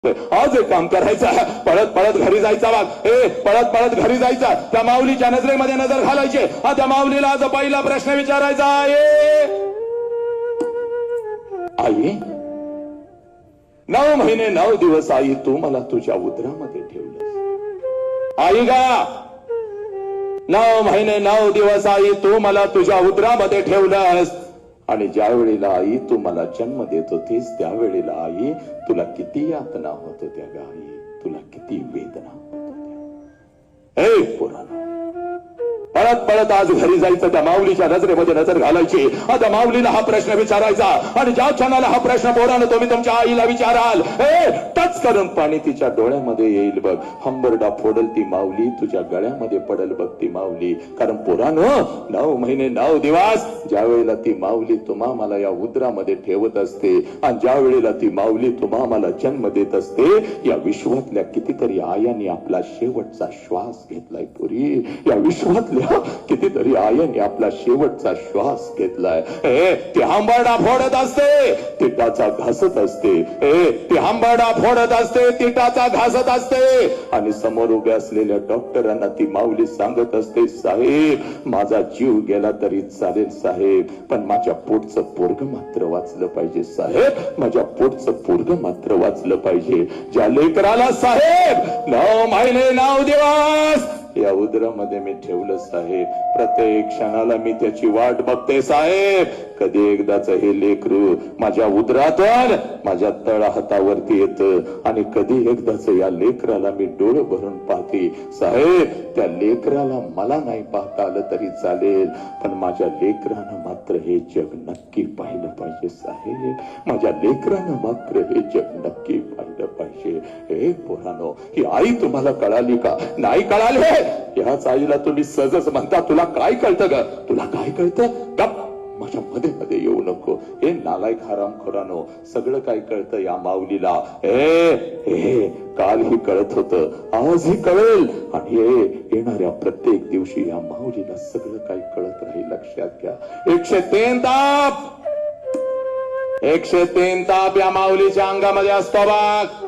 आज एक काम करायचं, पळत पळत घरी जायचा वाघ, पळत पळत घरी जायचा, त्या माऊलीच्या नजरेमध्ये नजर घालायची. त्या माऊलीला आज पहिला प्रश्न विचारायचा आहे, आई 9 महिने 9 दिवस आई तू मला तुझ्या उदरामध्ये ठेवलंस. आई गा 9 महिने 9 दिवस आई तू मला तुझ्या उदरामध्ये ठेवलंस. आणि ज्या वेळेला आई तू मला जन्म देत होतीस त्यावेळेला आई तुला किती यातना होत होत्या ग आई, तुला किती वेदना होत होत्या. हे पुराण पळत पळत आज घरी जायचं, त्या माऊलीच्या नजरेमध्ये नजर घालायची. त्या माऊलीला हा प्रश्न विचारायचा. आणि ज्या क्षणाला हा प्रश्न पोरानं तुम्ही तुमच्या आईला विचाराल, टच करून पाणी तिच्या डोळ्यामध्ये येईल बघ, हंबरडा फोडल ती माऊली, तुझ्या गळ्यामध्ये पडल बघ ती माऊली. कारण पोरानं 9 महिने 9 दिवस ज्या वेळेला ती माऊली तुम्हा मला या उदरामध्ये ठेवत असते आणि ज्या वेळेला ती माऊली तुम्हा मला जन्म देत असते, या विश्वातल्या कितीतरी आयांनी आपला शेवटचा श्वास घेतलाय पुरी. या विश्वातल्या कितीतरी आयांनी आपला शेवटचा श्वास घेतलाय. ती हंबरडा फोडत असते, तिटाचा घासत असते. ती हंबरडा फोडत असते, तिटाचा घासत असते. आणि समोर उभ्या असलेल्या डॉक्टरांना ती माऊली सांगत असते, साहेब माझा जीव गेला तरी चालेल साहेब, पण माझ्या पोटचं पोरग मात्र वाचलं पाहिजे साहेब, माझ्या पोटचं पोरग मात्र वाचलं पाहिजे. ज्या लेकराला साहेब 9 महिने 9 दिवस या उदरामध्ये मी ठेवलं साहेब, प्रत्येक क्षणाला मी त्याची वाट बघते साहेब, कधी एकदाच हे लेकरू माझ्या उदरातून माझ्या तळ हातावरती येतं आणि कधी एकदाच या लेकराला मी डोळे भरून पाहते साहेब. त्या लेकराला मला नाही पाहता आलं तरी चालेल, पण माझ्या लेकरानं मात्र हे जग नक्की पाहिलं पाहिजे साहेब, माझ्या लेकरानं मात्र हे जग नक्की पाहिलं पाहिजे. हे पोरानो, ही आई तुम्हाला कळाली का? नाही कळाले ह्याच आईला तुम्ही सहजच म्हणता तुला काय कळतं ग, तुला काय कळतं? गप माझ्या मध्ये मध्ये येऊ नको. हे नालायक हरामखोरानो, सगळं काय कळतं या माऊलीला. कालही कळत होतं, आजही कळेल आणि येणाऱ्या प्रत्येक दिवशी या माऊलीला सगळं काही कळत राहील. लक्षात घ्या, 103 ताप 103 ताप या माऊलीच्या अंगामध्ये असतो बाग.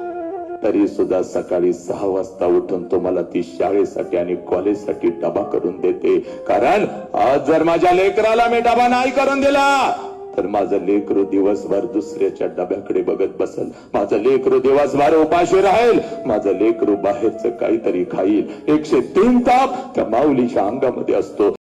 तरी सुद्धा सकाळी 6 वाजता उठून तुम्हाला ती शाळेसाठी आणि कॉलेजसाठी डबा करून देते. कारण आज जर माझ्या लेकराला मी डबा नाही करून दिला तर माझं लेकरू दिवसभर दुसऱ्याच्या डब्याकडे बघत बसल, माझं लेकरू दिवसभर उपाशी राहील, माझं लेकरू बाहेरचं काहीतरी खाईल. 103 ताप त्या माऊलीच्या अंगामध्ये असतो.